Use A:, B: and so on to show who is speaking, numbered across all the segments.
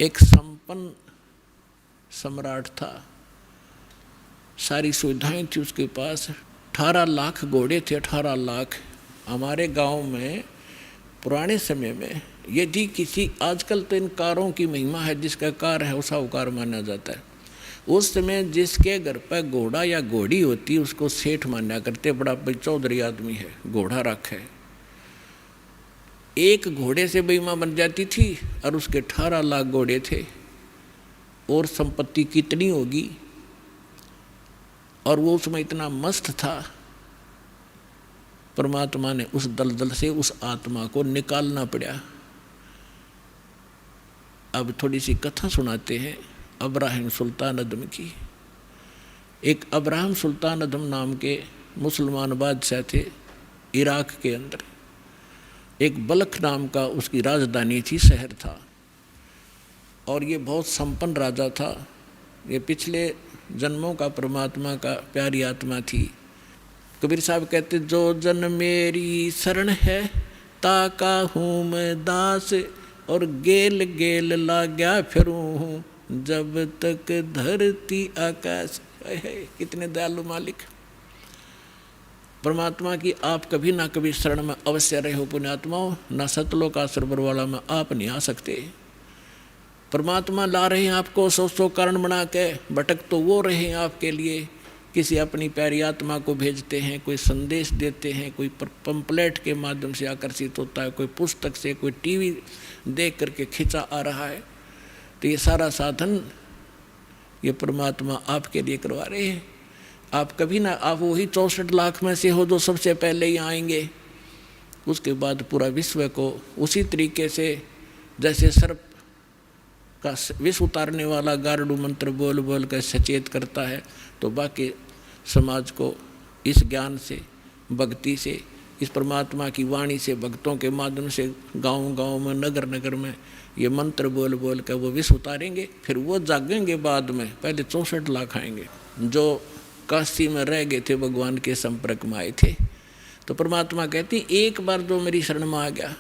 A: एक संपन्न सम्राट था, सारी सुविधाएं थी उसके पास, 18 लाख घोड़े थे, 18 लाख। हमारे गांव में पुराने समय में यदि किसी, आजकल तो इन कारों की महिमा है, जिसका कार है वो साहूकार माना जाता है। उस समय जिसके घर पर घोड़ा या घोड़ी होती उसको सेठ माना करते, बड़ा भाई चौधरी आदमी है, घोड़ा रखा है। एक घोड़े से महिमा बन जाती थी और उसके 18 लाख घोड़े थे, और संपत्ति कितनी होगी। और वो उसमें इतना मस्त था, परमात्मा ने उस दलदल से उस आत्मा को निकालना पड़ा। अब थोड़ी सी कथा सुनाते हैं अब्राहिम सुल्तान अदम की। एक अब्राहिम सुल्तान अदम नाम के मुसलमान बादशाह थे इराक के अंदर। एक बलख नाम का उसकी राजधानी थी, शहर था, और ये बहुत संपन्न राजा था। ये पिछले जन्मों का परमात्मा का प्यारी आत्मा थी। कबीर साहब कहते, जो जन मेरी शरण है ताका हूँ मैं दास, और गेल गेल लाग्या फिरूँ हूँ जब तक धरती आकाश। कितने दयालु मालिक परमात्मा की आप कभी ना कभी शरण में अवश्य रहे हो पुण्यात्माओं। न सतलोक का सरबर वाला में आप नहीं आ सकते। परमात्मा ला रहे हैं आपको, सौ कारण बना के, भटक तो वो रहे हैं आपके लिए। किसी अपनी प्यारी आत्मा को भेजते हैं, कोई संदेश देते हैं, कोई पंपलेट के माध्यम से आकर्षित होता है, कोई पुस्तक से, कोई टीवी देख करके खिंचा आ रहा है। तो ये सारा साधन ये परमात्मा आपके लिए करवा रहे हैं। आप कभी ना, आप वही 64 लाख में से हो जो सबसे पहले ही आएंगे। उसके बाद पूरा विश्व को उसी तरीके से जैसे सर्प का विष उतारने वाला गारडू मंत्र बोल बोल कर सचेत करता है, तो बाकी समाज को इस ज्ञान से, भक्ति से, इस परमात्मा की वाणी से, भक्तों के माध्यम से गांव गांव में, नगर नगर में ये मंत्र बोल बोल कर वो विष उतारेंगे। फिर वो जागेंगे बाद में। पहले 64 लाख आएंगे जो काशी में रह गए थे, भगवान के संपर्क में आए थे। तो परमात्मा कहती, एक बार जो मेरी शरण में आ गया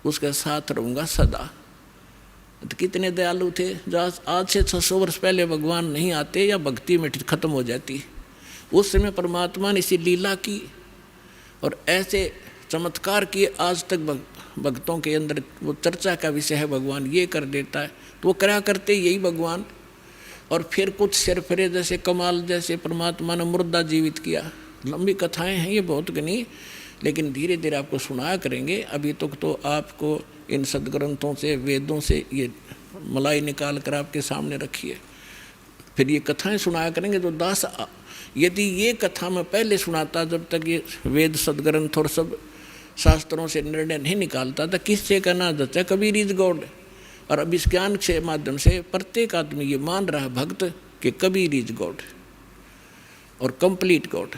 A: उसके साथ रहूँगा सदा। तो कितने दयालु थे। जो आज से 600 वर्ष पहले भगवान नहीं आते या भक्ति में खत्म हो जाती, उस समय परमात्मा ने इसी लीला की और ऐसे चमत्कार किए। आज तक भक्तों के अंदर वो चर्चा का विषय है, भगवान ये कर देता है, तो वो करा करते यही भगवान। और फिर कुछ सिरफिरे जैसे कमाल जैसे परमात्मा ने मुर्दा जीवित किया। लंबी कथाएं हैं ये बहुत गनी, लेकिन धीरे धीरे आपको सुनाया करेंगे। अभी तक तो आपको इन सदग्रंथों से, वेदों से ये मलाई निकाल कर आपके सामने रखी है। फिर ये कथाएं सुनाया करेंगे। तो दास यदि ये कथा मैं पहले सुनाता, जब तक ये वेद सदग्रंथ और सब शास्त्रों से निर्णय नहीं निकालता था, किससे कहना जाता है कबीर इज गॉड। और अब इस ज्ञान के माध्यम से प्रत्येक आदमी ये मान रहा है भक्त कि कबीर इज गॉड और कंप्लीट गॉड।